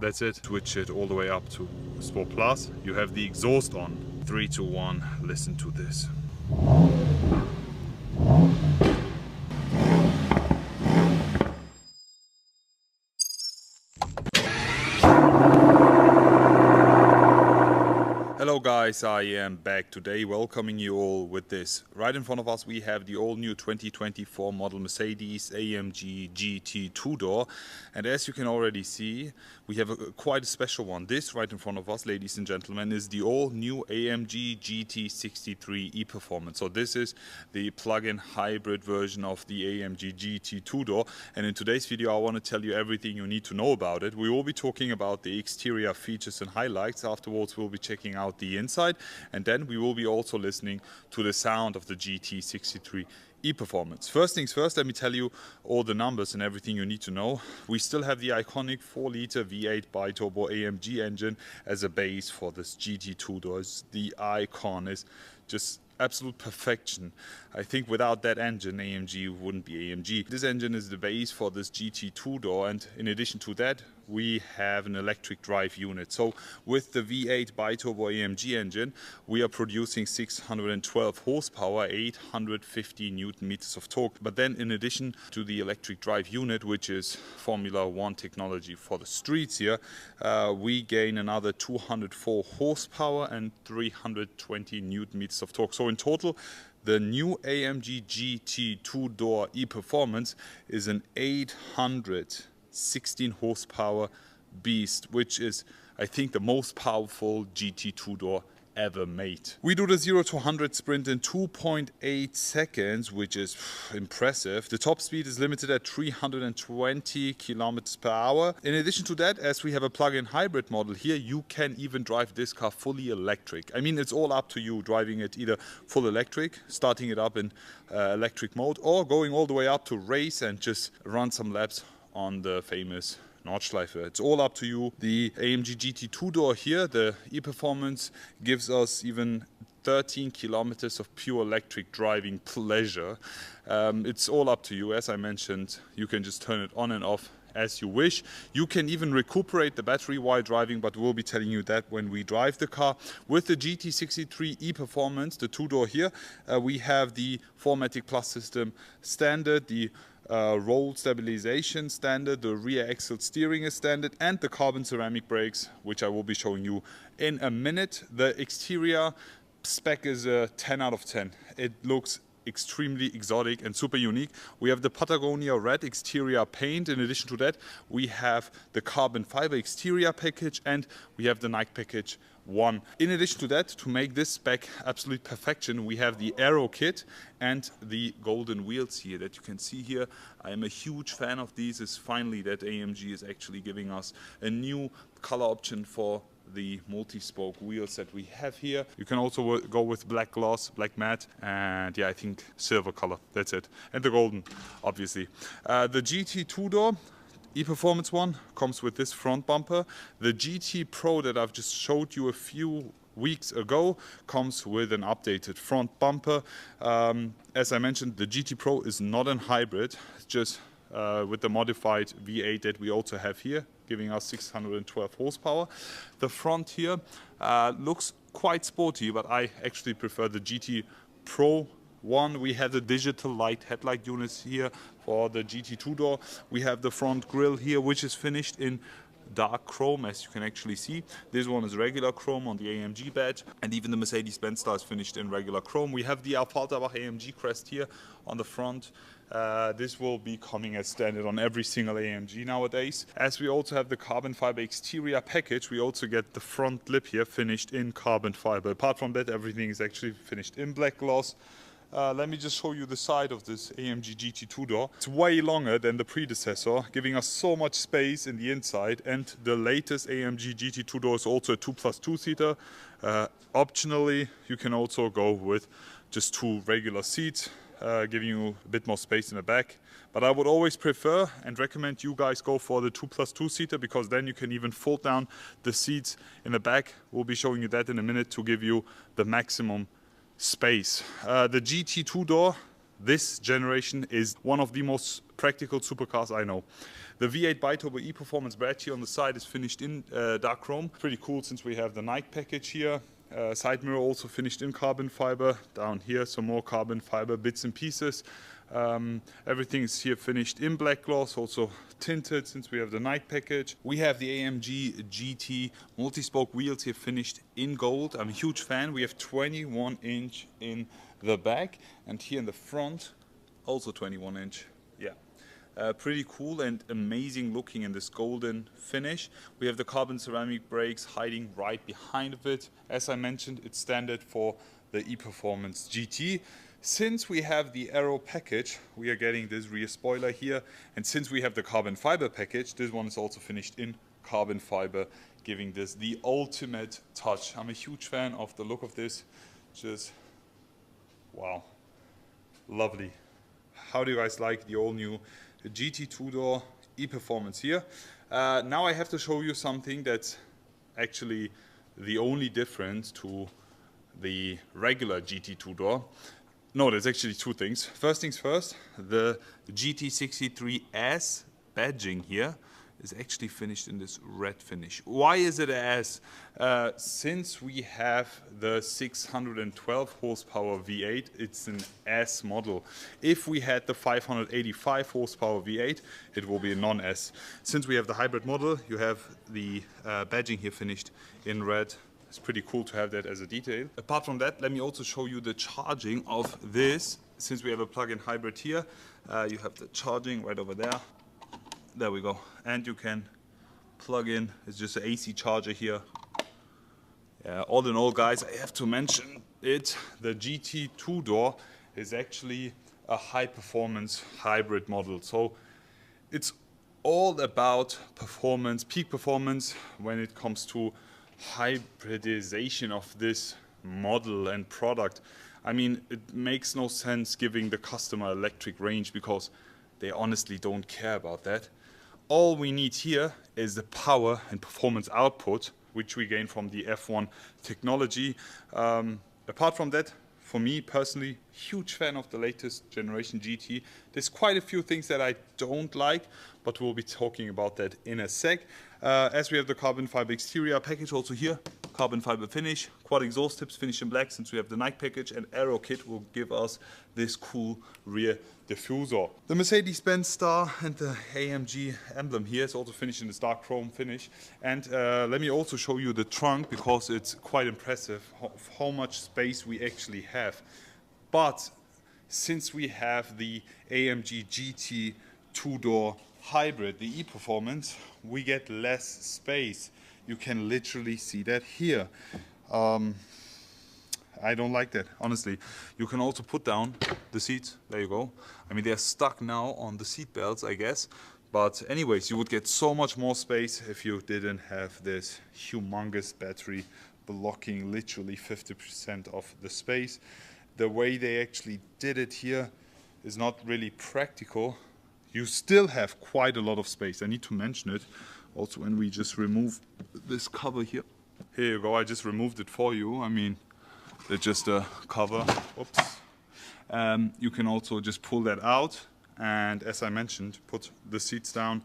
That's it. Switch it all the way up to Sport Plus. You have the exhaust on. 3, 2, 1, listen to this. Hello guys, I am back today welcoming you all with this. Right in front of us we have the all new 2024 model Mercedes AMG GT two-door, and as you can already see we have quite a special one. This right in front of us, ladies and gentlemen, is the all new AMG GT63 e-Performance. So this is the plug-in hybrid version of the AMG GT two-door, and in today's video I want to tell you everything you need to know about it. We will be talking about the exterior features and highlights. Afterwards we'll be checking out the inside, and then we will be also listening to the sound of the GT63 e-Performance. First things first, let me tell you all the numbers and everything you need to know. We still have the iconic 4-liter V8 bi-turbo AMG engine as a base for this GT two-doors. The icon is just absolute perfection. I think without that engine AMG wouldn't be AMG. This engine is the base for this GT two-door, and in addition to that we have an electric drive unit. So with the V8 bi-turbo AMG engine we are producing 612 horsepower, 850 Newton meters of torque. But then in addition to the electric drive unit, which is Formula 1 technology for the streets here, we gain another 204 horsepower and 320 Newton meters of torque. So in total the new AMG GT two-door e-Performance is an 816 horsepower beast, which is, I think, the most powerful GT two-door ever made. We do the 0 to 100 sprint in 2.8 seconds, which is impressive. The top speed is limited at 320 kilometers per hour. In addition to that, as we have a plug-in hybrid model here, you can even drive this car fully electric. I mean, it's all up to you driving it either full electric, starting it up in electric mode, or going all the way up to race and just run some laps on the famous Nordschleife. It's all up to you. The AMG GT two-door here, the e-Performance, gives us even 13 kilometers of pure electric driving pleasure. It's all up to you. As I mentioned, you can just turn it on and off as you wish. You can even recuperate the battery while driving, but we'll be telling you that when we drive the car. With the GT63 e-Performance, the two-door here, we have the 4MATIC Plus system standard, the roll stabilisation standard, the rear axle steering is standard, and the carbon ceramic brakes, which I will be showing you in a minute. The exterior spec is a 10 out of 10. It looks extremely exotic and super unique. We have the Patagonia red exterior paint. In addition to that, we have the carbon fiber exterior package, and we have the Nike package 1. In addition to that, to make this spec absolute perfection, we have the aero kit and the golden wheels here that you can see here. I am a huge fan of these. It's finally that AMG is actually giving us a new color option for the multi-spoke wheels that we have here. You can also go with black gloss, black matte, and yeah, I think silver color. That's it. And the golden, obviously. The GT two-door e-Performance one comes with this front bumper. The GT Pro that I've just showed you a few weeks ago comes with an updated front bumper. As I mentioned, the GT Pro is not a hybrid, it's just with the modified V8 that we also have here, giving us 612 horsepower. The front here looks quite sporty, but I actually prefer the GT Pro one. We have the digital light headlight units here for the GT two-door. We have the front grille here, which is finished in dark chrome, as you can actually see. This one is regular chrome on the AMG badge, and even the Mercedes-Benz star is finished in regular chrome. We have the Affalterbach AMG crest here on the front. This will be coming as standard on every single AMG nowadays. As we also have the carbon fiber exterior package, we also get the front lip here finished in carbon fiber. Apart from that, everything is actually finished in black gloss. Let me just show you the side of this AMG GT two-door. It's way longer than the predecessor, giving us so much space in the inside, and the latest AMG GT two-door is also a 2+2 seater. Optionally, you can also go with just 2 regular seats, giving you a bit more space in the back. But I would always prefer and recommend you guys go for the 2+2 seater, because then you can even fold down the seats in the back. We'll be showing you that in a minute to give you the maximum space. The GT two-door this generation is one of the most practical supercars, I know. The V8 Biturbo E-Performance badge here on the side is finished in dark chrome. Pretty cool since we have the Nike package here. Side mirror also finished in carbon fiber. Down here some more carbon fiber bits and pieces. Everything is here finished in black gloss, also tinted since we have the Nike package. We have the AMG GT multi-spoke wheels here finished in gold. I'm a huge fan. We have 21 inch in the back, and here in the front also 21 inch. Yeah, pretty cool and amazing looking in this golden finish. We have the carbon ceramic brakes hiding right behind of it. As I mentioned, it's standard for the E-Performance GT. Since we have the aero package, we are getting this rear spoiler here, and since we have the carbon fiber package, this one is also finished in carbon fiber, giving this the ultimate touch. I'm a huge fan of the look of this. Just wow, lovely. How do you guys like the all new GT two-door E-Performance here? Now I have to show you something that's actually the only difference to the regular GT two-door. No, there's actually two things. First things first, the GT63S badging here is actually finished in this red finish. Why is it an S? Since we have the 612 horsepower V8, it's an S model. If we had the 585 horsepower V8, it will be a non-S. Since we have the hybrid model, you have the badging here finished in red. It's pretty cool to have that as a detail. Apart from that, let me also show you the charging of this. Since we have a plug-in hybrid here, you have the charging right over there. There we go. And you can plug in, it's just an AC charger here. Yeah, all in all, guys, I have to mention it. The GT two-door is actually a high-performance hybrid model. So it's all about performance, peak performance when it comes to hybridization of this model and product. I mean, it makes no sense giving the customer electric range because they honestly don't care about that. All we need here is the power and performance output, which we gain from the F1 technology. Apart from that, for me personally, huge fan of the latest generation GT. There's quite a few things that I don't like, but we'll be talking about that in a sec. As we have the carbon fiber exterior package also here, carbon fiber finish, quad exhaust tips finished in black since we have the Nike package, and aero kit will give us this cool rear diffuser. The Mercedes-Benz star and the AMG emblem here is also finished in this dark chrome finish. And let me also show you the trunk because it's quite impressive how much space we actually have. But since we have the AMG GT two-door hybrid, the E-Performance, we get less space. You can literally see that here. I don't like that, honestly. You can also put down the seats. There you go. I mean, they're stuck now on the seat belts, I guess. But anyways, you would get so much more space if you didn't have this humongous battery blocking literally 50% of the space. The way they actually did it here is not really practical. You still have quite a lot of space. I need to mention it also when we just remove this cover here. Here you go, I just removed it for you. I mean, it's just a cover. Oops. You can also just pull that out, and as I mentioned, put the seats down.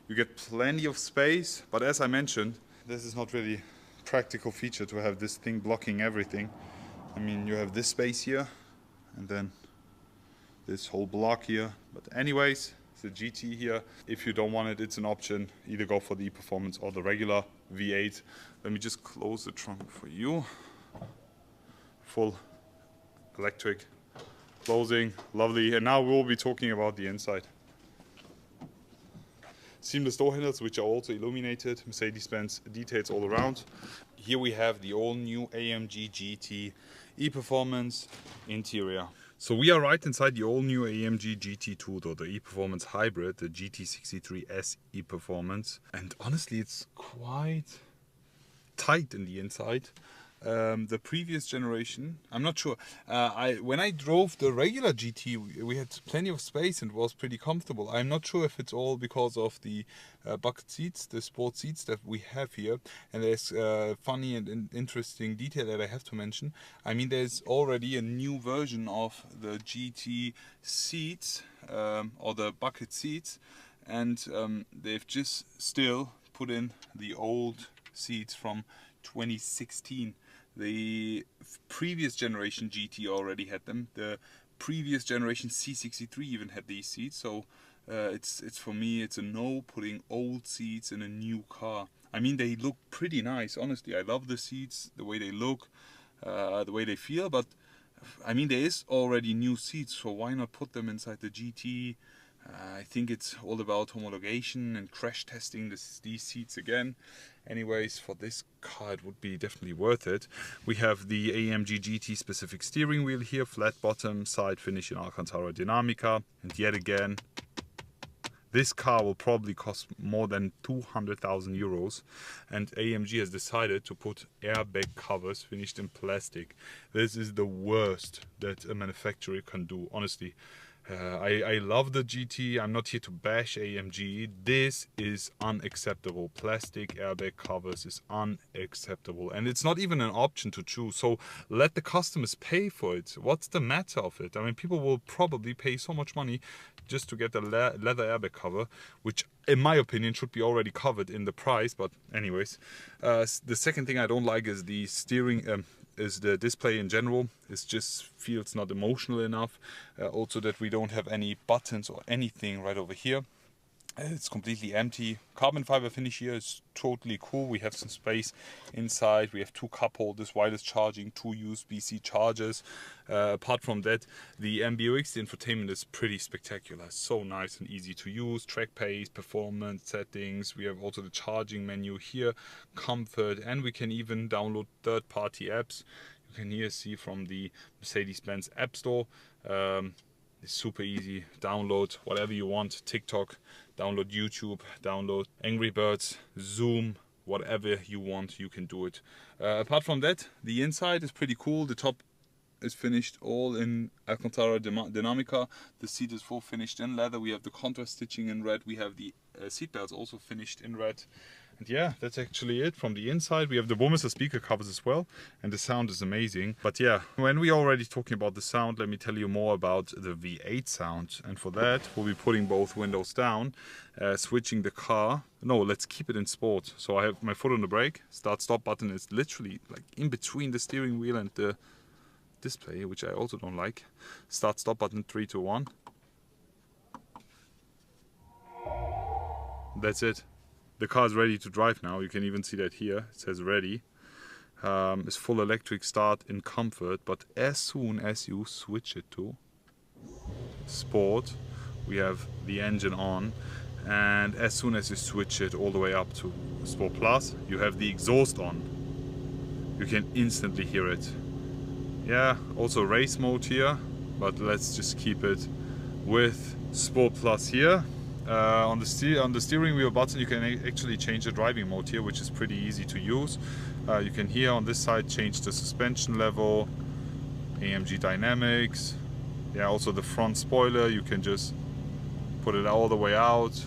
You get plenty of space, but as I mentioned, this is not really a practical feature to have this thing blocking everything. I mean, you have this space here, and then this whole block here. But anyways, the GT here, if you don't want it, it's an option. Either go for the E-Performance or the regular V8. Let me just close the trunk for you. Full electric closing, lovely. And now we'll be talking about the inside. Seamless door handles, which are also illuminated. Mercedes-Benz details all around. Here we have the all-new AMG GT E-Performance interior. So we are right inside the all-new AMG GT two-door, the E-Performance hybrid, the GT63S E-Performance. And honestly, it's quite tight in the inside. the previous generation, I'm not sure. When I drove the regular GT, we had plenty of space and was pretty comfortable. I'm not sure if it's all because of the bucket seats, the sport seats that we have here. And there's funny and interesting detail that I have to mention. I mean, there's already a new version of the GT seats, or the bucket seats, and they've just still put in the old seats from 2016. The previous generation GT already had them. The previous generation C63 even had these seats. So it's for me, it's a no putting old seats in a new car. I mean, they look pretty nice, honestly. I love the seats, the way they look, the way they feel. But I mean, there is already new seats, so why not put them inside the GT? I think it's all about homologation and crash testing these seats again. Anyways, for this car it would be definitely worth it. We have the AMG GT specific steering wheel here, flat bottom, side finish in Alcantara Dinamica, and yet again, this car will probably cost more than 200,000 euros, and AMG has decided to put airbag covers finished in plastic. This is the worst that a manufacturer can do, honestly. I love the GT, I'm not here to bash AMG. This is unacceptable. Plastic airbag covers is unacceptable, and it's not even an option to choose. So let the customers pay for it. What's the matter of it? I mean, people will probably pay so much money just to get the leather airbag cover, which in my opinion should be already covered in the price. But anyways, the second thing I don't like is the steering, is the display in general. It just feels not emotional enough. Also that we don't have any buttons or anything right over here. It's completely empty. Carbon fiber finish here is totally cool. We have some space inside. We have 2 cup holders, wireless charging, 2 USB-C chargers. Apart from that, the MBUX, the infotainment, is pretty spectacular. So nice and easy to use. Track pace, performance settings. We have also the charging menu here, comfort, and we can even download third-party apps. You can here see from the Mercedes-Benz App Store. It's super easy. Download whatever you want. TikTok, download YouTube, download Angry Birds, Zoom, whatever you want, you can do it. Apart from that, the inside is pretty cool. The top is finished all in Alcantara Dinamica. The seat is full finished in leather. We have the contrast stitching in red. We have the seat belts also finished in red. And yeah, that's actually it. From the inside, we have the Wurmesser speaker covers as well, and the sound is amazing. But yeah, when we're already talking about the sound, let me tell you more about the V8 sound. And for that, we'll be putting both windows down, switching the car. No, let's keep it in sport. So I have my foot on the brake. Start-stop button is literally like in between the steering wheel and the display, which I also don't like. Start-stop button, 3, 2, 1. That's it. The car is ready to drive now. You can even see that here. It says ready. It's full electric start in comfort, but as soon as you switch it to sport, we have the engine on, and as soon as you switch it all the way up to Sport Plus, you have the exhaust on. You can instantly hear it. Yeah, also race mode here, but let's just keep it with Sport Plus here. On the steering wheel button, you can actually change the driving mode here, which is pretty easy to use. You can here on this side change the suspension level, AMG Dynamics. Yeah, also the front spoiler, you can just put it all the way out.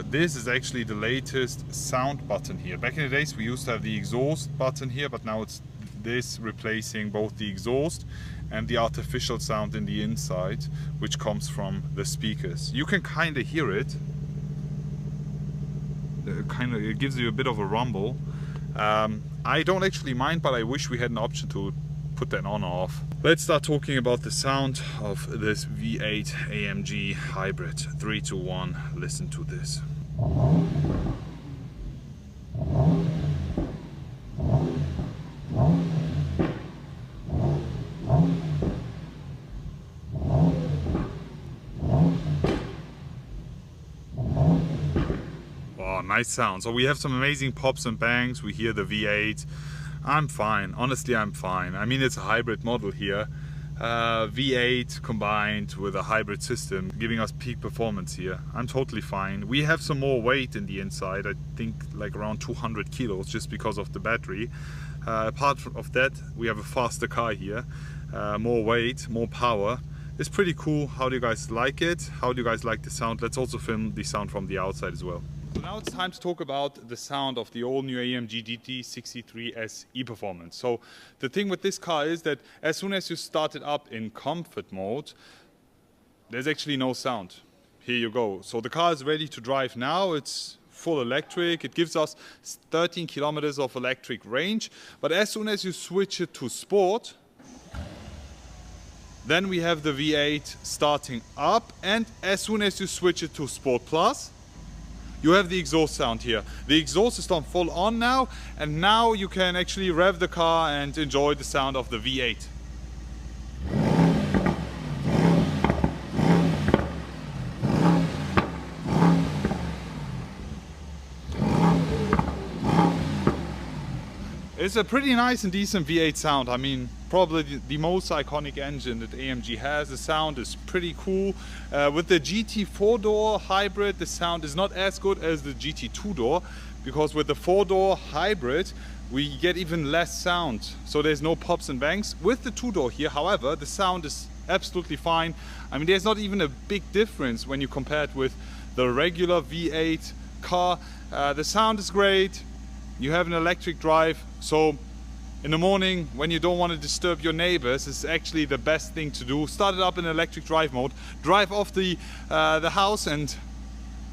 This is actually the latest sound button here. Back in the days we used to have the exhaust button here, but now it's this replacing both the exhaust and the artificial sound in the inside, which comes from the speakers. You can kind of hear it. It gives you a bit of a rumble. I don't actually mind, but I wish we had an option to put that on or off. Let's start talking about the sound of this V8 AMG hybrid. 3, 2, 1, listen to this. Nice sound. So we have some amazing pops and bangs. We hear the V8. I'm fine. Honestly, I'm fine. I mean, it's a hybrid model here. V8 combined with a hybrid system, giving us peak performance here. I'm totally fine. We have some more weight in the inside, I think like around 200 kilos just because of the battery. Apart of that, we have a faster car here, more weight, more power. It's pretty cool. How do you guys like it? How do you guys like the sound? Let's also film the sound from the outside as well. So now it's time to talk about the sound of the all-new AMG GT63 SE Performance. So the thing with this car is that as soon as you start it up in comfort mode, there's actually no sound. Here you go. So the car is ready to drive now. It's full electric. It gives us 13 kilometers of electric range. But as soon as you switch it to sport, then we have the V8 starting up. And as soon as you switch it to Sport Plus, you have the exhaust sound here. The exhaust is on full on now, and now you can actually rev the car and enjoy the sound of the V8. It's a pretty nice and decent V8 sound. I mean, probably the most iconic engine that AMG has. The sound is pretty cool. With the GT 4-door hybrid, the sound is not as good as the GT 2-door, because with the 4-door hybrid, we get even less sound. So there's no pops and bangs. With the 2-door here, however, the sound is absolutely fine. I mean, there's not even a big difference when you compare it with the regular V8 car. The sound is great. You have an electric drive, so in the morning when you don't want to disturb your neighbors, it's actually the best thing to do. Start it up in electric drive mode, drive off the house, and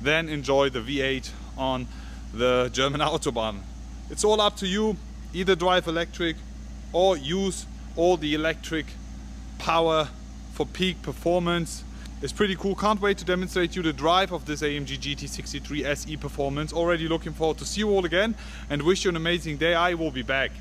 then enjoy the V8 on the German Autobahn. It's all up to you. Either drive electric or use all the electric power for peak performance. It's pretty cool. Can't wait to demonstrate you the drive of this AMG GT63 SE Performance. Already looking forward to see you all again and wish you an amazing day. I will be back.